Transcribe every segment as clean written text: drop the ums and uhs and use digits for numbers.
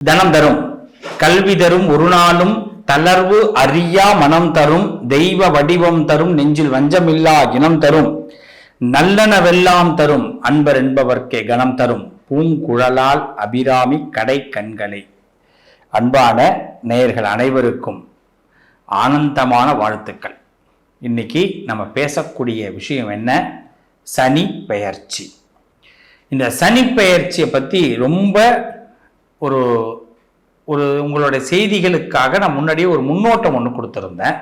தனம் தரும், கல்வி தரும், ஒரு நாளும் தளர்வு அறியா மனம் தரும், தெய்வ வடிவம் தரும், நெஞ்சில் வஞ்சமில்லா இனம் தரும், நல்லனவெல்லாம் தரும், அன்பர் என்பவர்க்கே கணம் தரும், பூங்குழலால் அபிராமி கடை கண்களை. அன்பான நேயர்கள் அனைவருக்கும் ஆனந்தமான வாழ்த்துக்கள். இன்னைக்கு நம்ம பேசக்கூடிய விஷயம் என்ன? சனி பெயர்ச்சி. இந்த சனி பெயர்ச்சியை பற்றி ரொம்ப ஒரு உங்களுடைய செய்திகளுக்காக நான் முன்னாடியே ஒரு முன்னோட்டம் ஒன்று கொடுத்துருந்தேன்.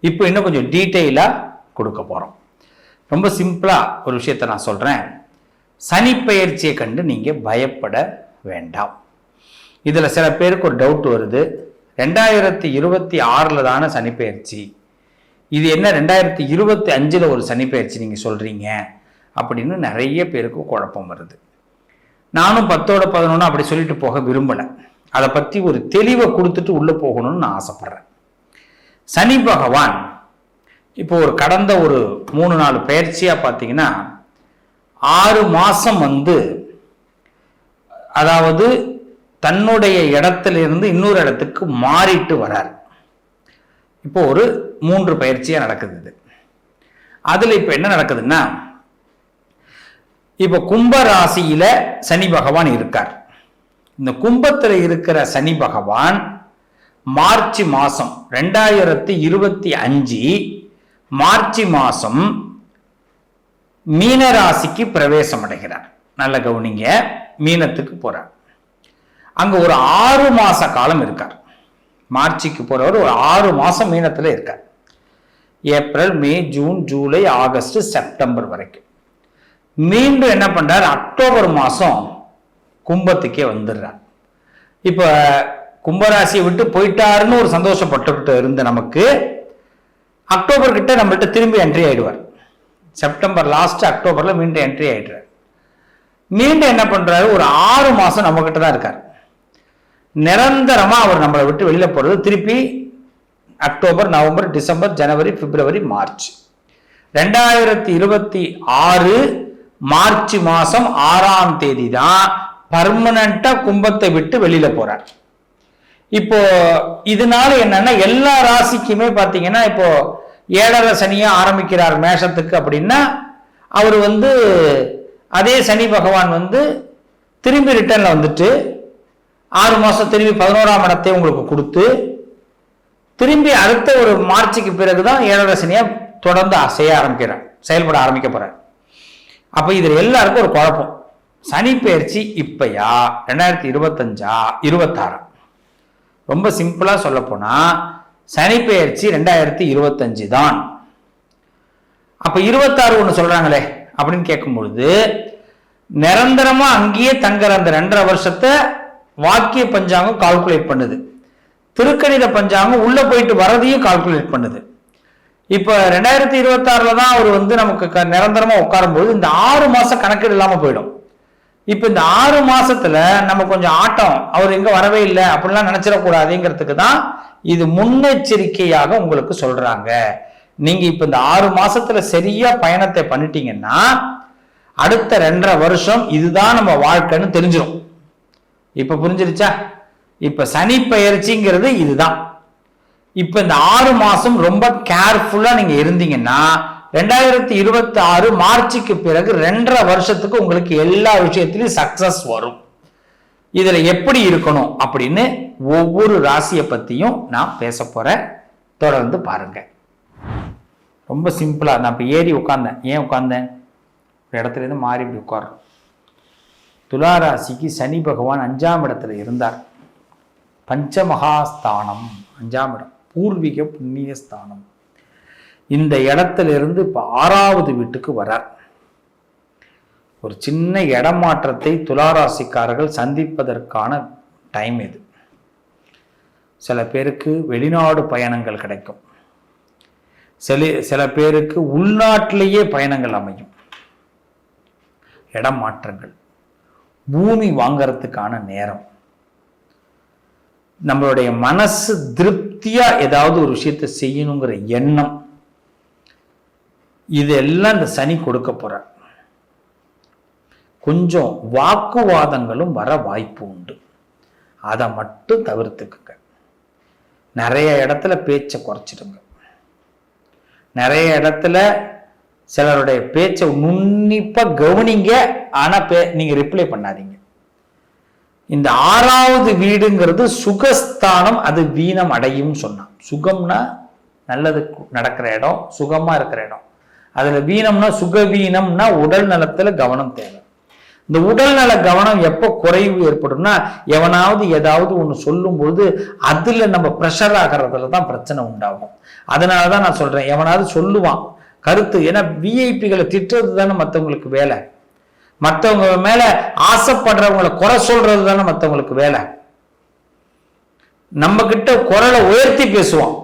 இப்போ இன்னும் கொஞ்சம் டீட்டெயிலாக கொடுக்க போகிறோம். ரொம்ப சிம்பிளாக ஒரு விஷயத்தை நான் சொல்கிறேன். சனி பெயர்ச்சியை கண்டு நீங்கள் பயப்பட வேண்டாம். இதில் சில பேருக்கு ஒரு டவுட் வருது, 2026 தானே சனி பெயர்ச்சி, இது என்ன 2025 ஒரு சனி பெயர்ச்சி நீங்கள் சொல்கிறீங்க அப்படின்னு நிறைய பேருக்கு குழப்பம் வருது. நானும் 10ஓட 11 அப்படி சொல்லிட்டு போக விரும்பலை. அதை பற்றி ஒரு தெளிவை கொடுத்துட்டு உள்ளே போகணும்னு நான் ஆசைப்பட்றேன். சனி பகவான் இப்போ கடந்த ஒரு 3-4 பெயர்ச்சியாக பார்த்தீங்கன்னா 6 மாதம் அதாவது தன்னுடைய இடத்திலிருந்து இன்னொரு இடத்துக்கு மாறிட்டு வரார். இப்போ ஒரு 3 பயிற்சியாக நடக்குது. அதில் இப்போ என்ன நடக்குதுன்னா, இப்போ கும்ப ராசியில சனி பகவான் இருக்கார். இந்த கும்பத்தில் இருக்கிற சனி பகவான் மார்ச் மாதம் 2025 மார்ச் மாதம் மீன ராசிக்கு பிரவேசம் அடைகிறார். நல்ல கவனிங்க, மீனத்துக்கு போறார். அங்க ஒரு 6 மாச காலம் இருக்கார். மார்ச்சுக்கு போறவர் ஒரு 6 மாசம் மீனத்துல இருக்கார். ஏப்ரல், மே, ஜூன், ஜூலை, ஆகஸ்ட், செப்டம்பர் வரைக்கும். மீண்டும் என்ன பண்றார்? அக்டோபர் மாசம் கும்பத்துக்கே வந்துடுறார். இப்ப கும்பராசியை விட்டு போயிட்டாருன்னு ஒரு சந்தோஷப்பட்டுக்கிட்டு இருந்த நமக்கு அக்டோபர் கிட்ட நம்மள்ட்ட திரும்பி என்ட்ரி ஆயிடுவார். செப்டம்பர் லாஸ்ட், அக்டோபர்ல மீண்டும் என்ட்ரி ஆயிடுறார். மீண்டும் என்ன பண்றாரு? ஒரு 6 மாசம் நம்ம கிட்ட தான் இருக்கார். நிரந்தரமா அவர் நம்மளை விட்டு வெளியில போறது திருப்பி அக்டோபர், நவம்பர், டிசம்பர், ஜனவரி, பிப்ரவரி, மார்ச். 2026 மார்ச் மாசம் 6ஆம் தேதி தான் பர்மனண்டா கும்பத்தை விட்டு வெளியில போறார். இப்போ இதனால என்னன்னா, எல்லா ராசிக்குமே பாத்தீங்கன்னா இப்போ 7.5 சனியா ஆரம்பிக்கிறார் மேஷத்துக்கு அப்படின்னா, அவர் அதே சனி பகவான் திரும்பி ரிட்டர்ன்ல வந்துட்டு 6 மாசம் திரும்பி 11ஆம் இடத்தை உங்களுக்கு கொடுத்து திரும்பி அடுத்த ஒரு மார்ச்சுக்கு பிறகுதான் 7.5 சனியா தொடர்ந்து செய்ய ஆரம்பிக்கிறார், செயல்பட ஆரம்பிக்க போறார். அப்ப இதுல எல்லாருக்கும் ஒரு குழப்பம். சனி பெயர்ச்சி இப்பயா 2025 26? ரொம்ப சிம்பிளா சொல்ல போனா சனி பெயர்ச்சி 2025 தான். அப்ப 26 ஒண்ணு சொல்றாங்களே அப்படின்னு கேட்கும் பொழுது, நிரந்தரமா அங்கேயே தங்குற அந்த 2.5 வருஷத்தை வாக்கிய பஞ்சாங்கம் கால்குலேட் பண்ணுது, திருக்கணித பஞ்சாங்கம் உள்ள போயிட்டு வரதையும் கால்குலேட் பண்ணுது. இப்ப 2026 தான் அவர் நமக்கு நிரந்தரமா உட்காரும் போது இந்த 6 மாசம் கணக்கீடு இல்லாம போயிடும். இப்ப இந்த 6 மாசத்துல நம்ம கொஞ்சம் ஆட்டம், அவர் எங்க வரவே இல்லை அப்படிலாம் நினைச்சிடக்கூடாதுங்கிறதுக்கு தான் இது முன்னெச்சரிக்கையாக உங்களுக்கு சொல்றாங்க. நீங்க இப்ப இந்த 6 மாசத்துல சரியா பயணத்தை பண்ணிட்டீங்கன்னா அடுத்த 2.5 வருஷம் இதுதான் நம்ம வாழ்க்கைன்னு தெரிஞ்சிடும். இப்ப புரிஞ்சிருச்சா? இப்ப சனி பெயர்ச்சிங்கிறது இதுதான். இப்ப இந்த 6 மாசம் ரொம்ப கேர்ஃபுல்லா நீங்க இருந்தீங்கன்னா 2026 மார்ச்சுக்கு பிறகு 2.5 வருஷத்துக்கு உங்களுக்கு எல்லா விஷயத்திலும் சக்சஸ் வரும். இதுல எப்படி இருக்கணும் அப்படின்னு ஒவ்வொரு ராசியை பத்தியும் நான் பேச போறேன். தொடர்ந்து பாருங்க. ரொம்ப சிம்பிளா நான் இப்ப ஏறி உட்கார்ந்தேன். ஏன் உட்கார்ந்தேன்? ஒரு இடத்துல இருந்து மாறி இப்படி உட்கார்றோம். துலா ராசிக்கு சனி பகவான் 5ஆம் இடத்துல இருந்தார். பஞ்சமகாஸ்தானம் 5ஆம் இடம், பூர்வீக புண்ணிய ஸ்தானம். இந்த இடத்துல இருந்து இப்ப 6வது வீட்டுக்கு வரார். ஒரு சின்ன இடமாற்றத்தை துளாராசிக்காரர்கள் சந்திப்பதற்கான டைம் இது. சில பேருக்கு வெளிநாடு பயணங்கள் கிடைக்கும், சில பேருக்கு உள்நாட்டிலேயே பயணங்கள் அமையும். இடம் மாற்றங்கள், பூமி வாங்கறதுக்கான நேரம், நம்மளுடைய மனசு திருப்தியா ஏதாவது ஒரு விஷயத்தை செய்யணுங்கிற எண்ணம், இதெல்லாம் இந்த சனி கொடுக்க போறார். கொஞ்சம் வாக்குவாதங்களும் வர வாய்ப்பு உண்டு. அதை மட்டும் தவிர்த்துக்குங்க. நிறைய இடத்துல பேச்சை குறைச்சிடுங்க. நிறைய இடத்துல சிலருடைய பேச்சை நுண்ணிப்பா கவனிங்க, ஆனா நீங்க ரிப்ளை பண்ணாதீங்க. இந்த 6வது வீடுங்கிறது சுகஸ்தானம், அது வீணம் அடையும் சொன்னான். சுகம்னா நல்லது நடக்கிற இடம், சுகமா இருக்கிற இடம். அதுல வீணம்னா சுகவீனம்னா உடல் நலத்துல கவனம் தேவை. இந்த உடல் நல கவனம் எப்போ குறைவு ஏற்படும்னா, எவனாவது ஏதாவது ஒன்று சொல்லும்போது அதுல நம்ம ப்ரெஷர் ஆகிறதுல தான் பிரச்சனை உண்டாகும். அதனாலதான் நான் சொல்றேன், எவனாவது சொல்லுவான் கருத்து, ஏன்னா விஐபிகளை திட்டுறது தானே மற்றவங்களுக்கு வேலை, மற்றவங்க மேல ஆசைப்படுறவங்களை குறை சொல்றது தானே மற்றவங்களுக்கு வேலை. நம்ம கிட்ட குரலை உயர்த்தி பேசுவோம்.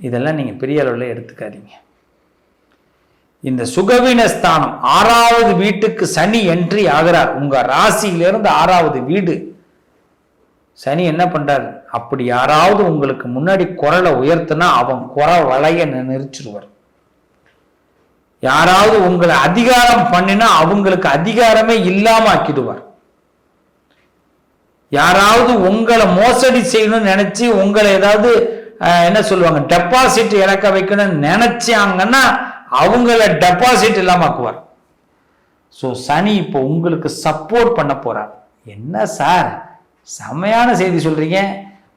இதெல்லாம் நீங்க பெரிய அளவில் எடுத்துக்காதீங்க. இந்த சுகவீனஸ்தானம் 6வது வீட்டுக்கு சனி என்ட்ரி ஆகிறார். உங்க ராசியிலிருந்து 6வது வீடு சனி என்ன பண்றாரு? அப்படி யாராவது உங்களுக்கு முன்னாடி குரலை உயர்த்தினா அவன் குறை வளைய நெரிச்சிருவார். யாராவது உங்களை அதிகாரம் பண்ணினா அவங்களுக்கு அதிகாரமே இல்லாம ஆக்கிடுவார். யாராவது உங்களை மோசடி செய்யணும்னு நினைச்சு உங்களை ஏதாவது என்ன சொல்லுவாங்க, டெபாசிட் இறக்க வைக்கணும்னு நினைச்சாங்கன்னா அவங்கள டெபாசிட் இல்லாம ஆக்குவார். ஸோ சனி இப்போ உங்களுக்கு சப்போர்ட் பண்ண போறார். என்ன சார் செமையான செய்தி சொல்றீங்க?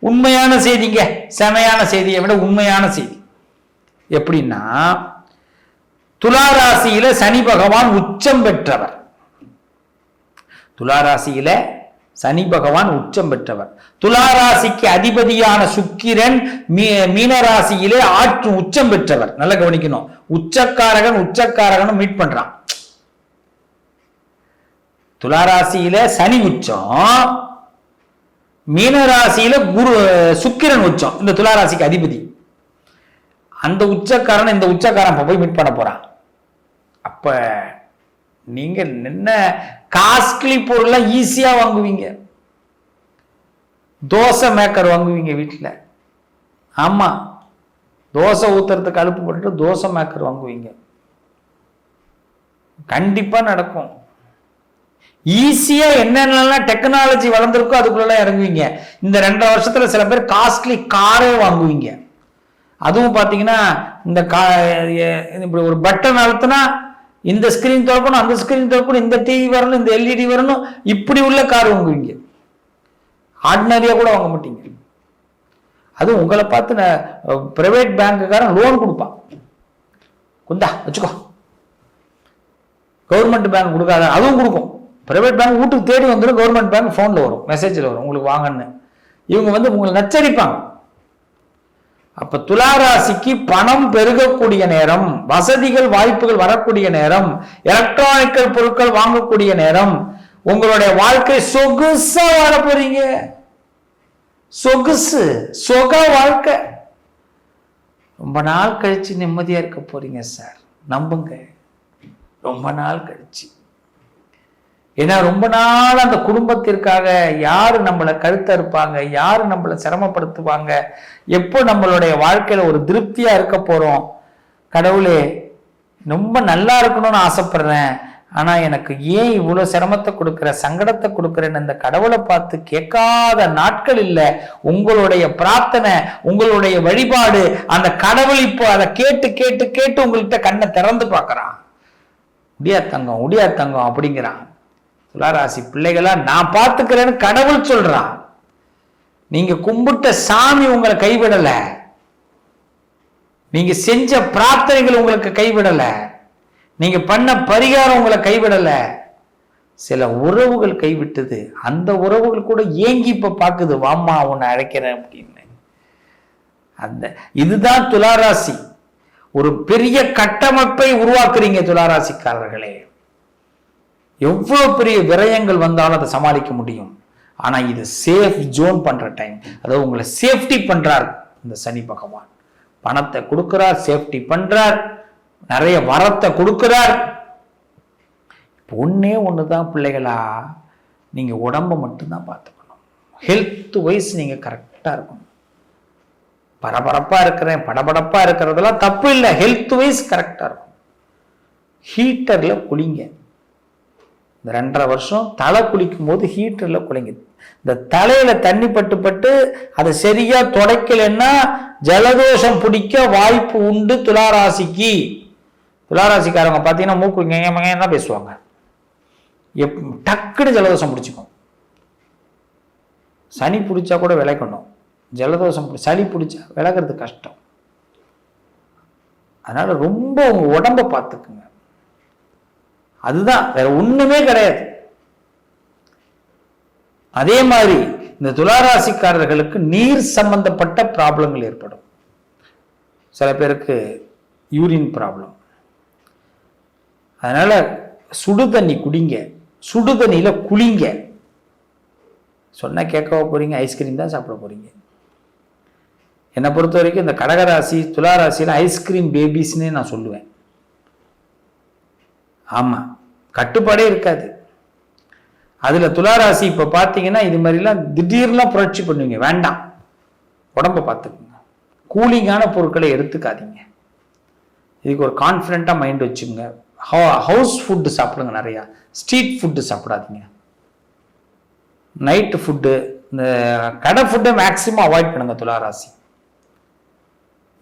உண்மையான செய்திங்க. செமையான செய்தியை விட உண்மையான செய்தி. எப்படின்னா, துளாராசியில சனி பகவான் உச்சம் பெற்றவர். துளாராசியில சனி பகவான் உச்சம் பெற்றவர். துளாராசிக்கு அதிபதியான சுக்கிரன் மீனராசியிலே உச்சம் பெற்றவர். நல்லா கவனிக்கணும். உச்சக்காரகன் மீட் பண்றான். துளாராசியில சனி உச்சம், மீனராசியில சுக்கிரன் உச்சம். இந்த துளாராசிக்கு அதிபதி. அந்த உச்சக்காரன் இந்த உச்சக்காரன் போய் மீட் பண்ண போறான். அப்ப நீங்க என்ன காஸ்ட்லி பொருள்லாம் ஈஸியா வாங்குவீங்க. தோசை மேக்கர் வாங்குவீங்க வீட்டில். ஆமா, தோசை ஊத்துறதுக்கு அலுப்பு போட்டுட்டு தோசை மேக்கர் வாங்குவீங்க. கண்டிப்பா நடக்கும். ஈஸியா என்னென்னலாம் டெக்னாலஜி வளர்ந்துருக்கோ அதுக்குள்ள இறங்குவீங்க. இந்த 2.5 வருஷத்துல சில பேர் காஸ்ட்லி காரே வாங்குவீங்க. அதுவும் பாத்தீங்கன்னா இந்த இப்படி ஒரு பட்டன் அழுத்தினா இந்த ஸ்கிரீன் திறக்கணும், அந்த ஸ்கிரீன் திறக்கணும், இந்த டிவி வரணும், இந்த எல்இடி வரணும், இப்படி உள்ள கார் வாங்குவீங்க. ஆர்டினரியா கூட வாங்க மாட்டீங்க. அதுவும் உங்களை பார்த்து பிரைவேட் பேங்குக்காரன் லோன் கொடுப்பான். குந்தா வச்சுக்கோ. கவர்மெண்ட் பேங்க் கொடுக்காத, அதுவும் கொடுக்கும். பிரைவேட் பேங்க் வீட்டுக்கு தேடி வந்துடும். கவர்மெண்ட் பேங்க் போன்ல வரும், மெசேஜில் வரும் உங்களுக்கு வாங்கன்னு. இவங்க உங்களை நச்சரிப்பாங்க. அப்ப துளாராசிக்கு பணம் பெருகக்கூடிய நேரம், வசதிகள் வாய்ப்புகள் வரக்கூடிய நேரம், எலக்ட்ரானிக்கல் பொருட்கள் வாங்கக்கூடிய நேரம், உங்களுடைய வாழ்க்கை சொகுசா வாழ போறீங்க. சொகுசு சொக வாழ்க்கை. ரொம்ப நாள் கழிச்சு நிம்மதியா இருக்க போறீங்க சார், நம்புங்க. ரொம்ப நாள் கழிச்சு. ஏன்னா ரொம்ப நாள் அந்த குடும்பத்திற்காக யாரு நம்மளை கழுத்த இருப்பாங்க, யாரு நம்மளை சிரமப்படுத்துவாங்க, எப்போ நம்மளுடைய வாழ்க்கையில ஒரு திருப்தியா இருக்க போறோம். கடவுளே ரொம்ப நல்லா இருக்கணும்னு ஆசைப்படுறேன், ஆனா எனக்கு ஏன் இவ்வளவு சிரமத்தை கொடுக்குற, சங்கடத்தை கொடுக்குறேன்னு அந்த கடவுளை பார்த்து கேட்காத நாட்கள் இல்லை. உங்களுடைய பிரார்த்தனை, உங்களுடைய வழிபாடு, அந்த கடவுள் இப்போ அதை கேட்டு கேட்டு கேட்டு உங்கள்கிட்ட கண்ணை திறந்து பார்க்கறான். உடியா தங்கம் அப்படிங்கிறான். துளாராசி பிள்ளைகளா, நான் பார்த்துக்கிறேன்னு கடவுள் சொல்றான். நீங்க கும்பிட்ட சாமி உங்களை கைவிடல, நீங்க செஞ்ச பிரார்த்தனைகள் உங்களுக்கு கைவிடல, நீங்க பண்ண பரிகாரம் உங்களை கைவிடல. சில உறவுகள் கைவிட்டது. அந்த உறவுகள் கூட ஏங்கி இப்ப பாக்குது, வாமா உன்னை அழைக்கிறேன் அப்படின்னு. இதுதான் துளாராசி. ஒரு பெரிய கட்டமைப்பை உருவாக்குறீங்க துளாராசிக்காரர்களே. எவ்வளவு பெரிய விரயங்கள் வந்தாலும் அதை சமாளிக்க முடியும். ஆனா இது சேஃப் ஜோன் பண்ற டைம். அதாவது உங்களை சேஃப்டி பண்றார் இந்த சனி பகவான். பணத்தை கொடுக்கிறார், சேஃப்டி பண்றார், நிறைய வரத்தை கொடுக்கிறார். ஒன்னே ஒண்ணுதான் பிள்ளைகளா, நீங்க உடம்ப மட்டும்தான் பார்த்துக்கணும். ஹெல்த் வைஸ் நீங்க கரெக்டா இருக்கணும். பரபரப்பா இருக்கிறேன், படபடப்பா இருக்கிறதெல்லாம் தப்பு இல்லை. ஹெல்த் வைஸ் கரெக்டா இருக்கும். ஹீட்டர்ல குளிங்க. இந்த 2.5 வருஷம் தலை குளிக்கும் போது ஹீட்டர்ல குளிங்க. இந்த தலையில தண்ணி பட்டு பட்டு அதை சரியா துடைக்கலன்னா ஜலதோஷம் பிடிக்க வாய்ப்பு உண்டு துளாராசிக்கு. துளாராசிக்காரங்க பார்த்தீங்கன்னா மூக்கு தான் பேசுவாங்க, டக்குன்னு ஜலதோஷம் பிடிச்சிக்கும். சனி பிடிச்சா கூட விளக்கணும், ஜலதோஷம் சளி பிடிச்சா விளக்குறது கஷ்டம். அதனால ரொம்ப உங்க உடம்ப பார்த்துக்குங்க, அதுதான், வேற ஒண்ணுமே கிடையாது. அதே மாதிரி இந்த துளாராசிக்காரர்களுக்கு நீர் சம்பந்தப்பட்ட ப்ராப்ளங்கள் ஏற்படும். சில பேருக்கு யூரின் ப்ராப்ளம். அதனால சுடு தண்ணி குடிங்க, சுடு தண்ணியில குளிங்க. சொன்னா கேட்கவா போறீங்க? ஐஸ்கிரீம் தான் சாப்பிட போறீங்க. என்னை பொறுத்த வரைக்கும் இந்த கடகராசி துளாராசியில ஐஸ்கிரீம் பேபிஸ்ன்னு நான் சொல்லுவேன். ஆமா, கட்டுப்பாடே இருக்காது. அதுல துளாராசி இப்ப பாத்தீங்கன்னா இது மாதிரிலாம் திடீர்லாம் புரட்சி பண்ணுவீங்க. வேண்டாம், உடம்ப பார்த்துக்குங்க. கூலிங்கான பொருட்களை எடுத்துக்காதீங்க. இதுக்கு ஒரு கான்ஃபிடென்ட்டா மைண்ட் வச்சுங்க. ஹவுஸ் ஃபுட்டு சாப்பிடுங்க, நிறையா ஸ்ட்ரீட் ஃபுட்டு சாப்பிடாதீங்க. நைட்டு ஃபுட்டு, இந்த கடை ஃபுட்டை மேக்சிமம் அவாய்ட் பண்ணுங்க துளாராசி.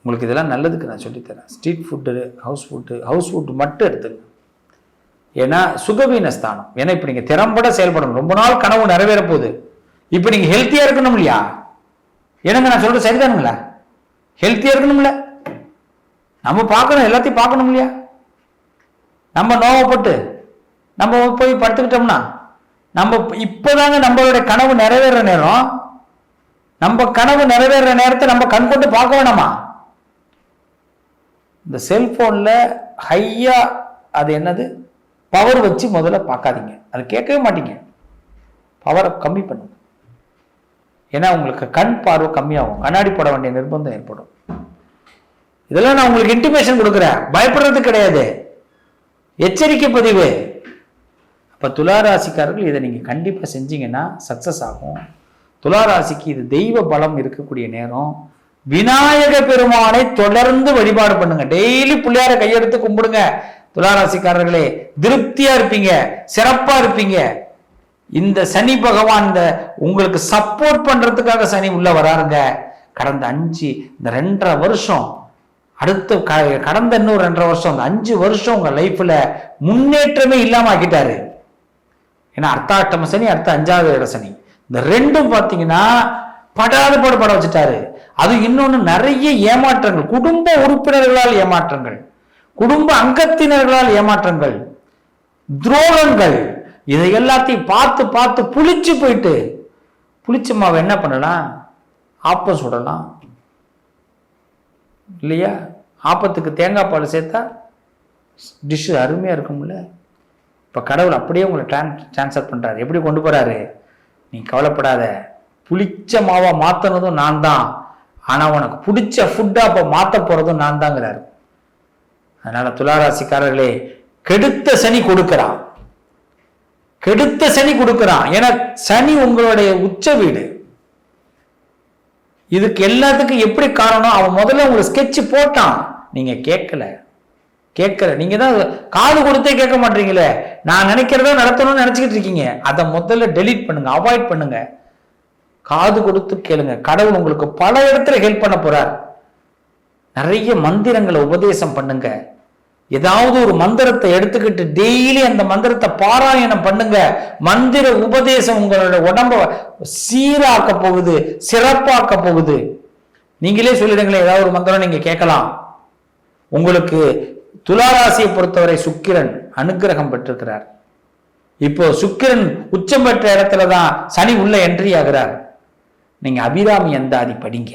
உங்களுக்கு இதெல்லாம் நல்லதுக்கு நான் சொல்லித்தரேன். ஸ்ட்ரீட் ஃபுட்டு, ஹவுஸ் ஃபுட்டு மட்டும் எடுத்துங்க. ஏன்னா சுகவீன ஸ்தானம். ஏன்னா இப்ப நீங்க திறம்பட செயல்படணும். ரொம்ப நாள் கனவு நிறைவேற போகுது. இப்ப நீங்க ஹெல்த்தியா இருக்கணும் இல்லையா? எனக்கு நான் சொல்றது சரிதானுங்களா? ஹெல்த்தியா இருக்கணும்ல, நம்ம பார்க்கணும், எல்லாத்தையும் பார்க்கணும் இல்லையா? நம்ம நோவப்பட்டு நம்ம போய் படுத்துக்கிட்டோம்னா நம்ம இப்பதாங்க நம்மளுடைய கனவு நிறைவேற நேரம். நம்ம கனவு நிறைவேற நேரத்தை நம்ம கண் கொண்டு பார்க்க வேணாமா? இந்த செல்போன்ல ஹையா அது என்னது பவர் வச்சு முதல்ல பார்க்காதீங்க, அது கேட்கவே மாட்டீங்க. பவரை கம்மி பண்ணுங்க. ஏன்னா உங்களுக்கு கண் பார்வை கம்மியாகும், கண்ணாடி போட வேண்டிய நிர்பந்தம் ஏற்படும். இதெல்லாம் நான் உங்களுக்கு இன்டிமேஷன் கொடுக்குறேன், பயப்படுறது கிடையாது, எச்சரிக்கை பதிவு. அப்ப துளாராசிக்காரர்கள் இதை நீங்க கண்டிப்பா செஞ்சீங்கன்னா சக்சஸ் ஆகும். துளாராசிக்கு இது தெய்வ பலம் இருக்கக்கூடிய நேரம். விநாயக பெருமானை தொடர்ந்து வழிபாடு பண்ணுங்க. டெய்லி பிள்ளையார கையெடுத்து கும்பிடுங்க. துளாராசிக்காரர்களே திருப்தியா இருப்பீங்க, சிறப்பா இருப்பீங்க. இந்த சனி பகவான் இந்த உங்களுக்கு சப்போர்ட் பண்றதுக்காக சனி உள்ள வராருங்க. கடந்த 2.5 வருஷம், அடுத்த கடந்த இன்னொரு 2.5 வருஷம், அந்த 5 வருஷம் உங்க லைஃப்ல முன்னேற்றமே இல்லாம ஆக்கிட்டாரு. ஏன்னா அர்த்தாஷ்டம சனி, அடுத்த 5வது இட சனி, இந்த ரெண்டும் பாத்தீங்கன்னா படாத பட வச்சுட்டாரு. அது இன்னொன்னு நிறைய ஏமாற்றங்கள், குடும்ப உறுப்பினர்களால் ஏமாற்றங்கள், குடும்ப அங்கத்தினர்களால் ஏமாற்றங்கள், துரோகங்கள், இதை எல்லாத்தையும் பார்த்து பார்த்து புளிச்சு போயிட்டு, புளிச்ச மாவை என்ன பண்ணலாம்? ஆப்பம் சுடலாம் இல்லையா? ஆப்பத்துக்கு தேங்காய் பால் சேர்த்தா டிஷ் அருமையா இருக்கும்ல. இப்ப கடவுள் அப்படியே உங்களை டிரான்ஸ்ஃபர் பண்றாரு. எப்படி கொண்டு போறாரு? நீ கவலைப்படாத, புளிச்ச மாவா மாத்தினதும் நான் தான், ஆனா உனக்கு பிடிச்ச ஃபுட்டா அப்ப மாத்த போறதும் நான் தாங்கிறாரு. அதனால துளாராசிக்காரர்களே, கெடுத்த சனி கொடுக்கிறான், கெடுத்த சனி கொடுக்கிறான். ஏன்னா சனி உங்களுடைய உச்ச வீடு. இதுக்கு எல்லாத்துக்கும் எப்படி காரணம்? அவன் முதல்ல உங்களுக்கு ஸ்கெட்ச் போட்டான், நீங்க கேட்கல. நீங்க தான் காது கொடுத்தே கேட்க மாட்டீங்களே. நான் நினைக்கிறதா நடத்தணும்னு நினைச்சுக்கிட்டு இருக்கீங்க. அதை முதல்ல டெலீட் பண்ணுங்க, அவாய்ட் பண்ணுங்க. காது கொடுத்து கேளுங்க. கடவுள் உங்களுக்கு பல இடத்துல ஹெல்ப் பண்ண போறார். நிறைய மந்திரங்களை உபதேசம் பண்ணுங்க. ஏதாவது ஒரு மந்திரத்தை எடுத்துக்கிட்டு டெய்லி அந்த மந்திரத்தை பாராயணம் பண்ணுங்க. மந்திர உபதேசம் உங்களோட உடம்ப சீராக்க போகுது, சிறப்பாக்க போகுது. நீங்களே சொல்லிடுங்களேன், ஏதாவது ஒரு மந்திரம் நீங்க கேட்கலாம். உங்களுக்கு துளாராசியை பொறுத்தவரை சுக்கிரன் அனுக்கிரகம் பெற்றிருக்கிறார். இப்போ சுக்கிரன் உச்சம் பெற்ற இடத்துலதான் சனி உள்ள என்ட்ரி ஆகிறார். நீங்க அபிராமி அந்தாதி படிங்க,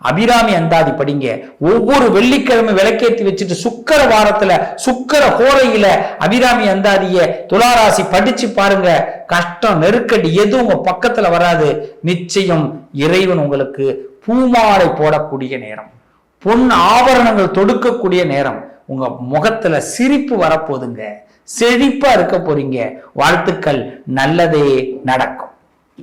அபிராமி அந்தாதி படிங்க. ஒவ்வொரு வெள்ளிக்கிழமை விளக்கேற்றி வச்சுட்டு சுக்கர வாரத்துல சுக்கர ஹோரையில அபிராமி அந்தாதிய துளாராசி படிச்சு பாருங்க. கஷ்டம் நெருக்கடி எதுவும் உங்க பக்கத்துல வராது. நிச்சயம் இறைவன் உங்களுக்கு பூமாலை போடக்கூடிய நேரம், பொன் ஆபரணங்கள் தொடுக்கக்கூடிய நேரம். உங்க முகத்துல சிரிப்பு வரப்போதுங்க, செழிப்பா இருக்க போறீங்க. வாழ்த்துக்கள், நல்லதே நடக்கும்.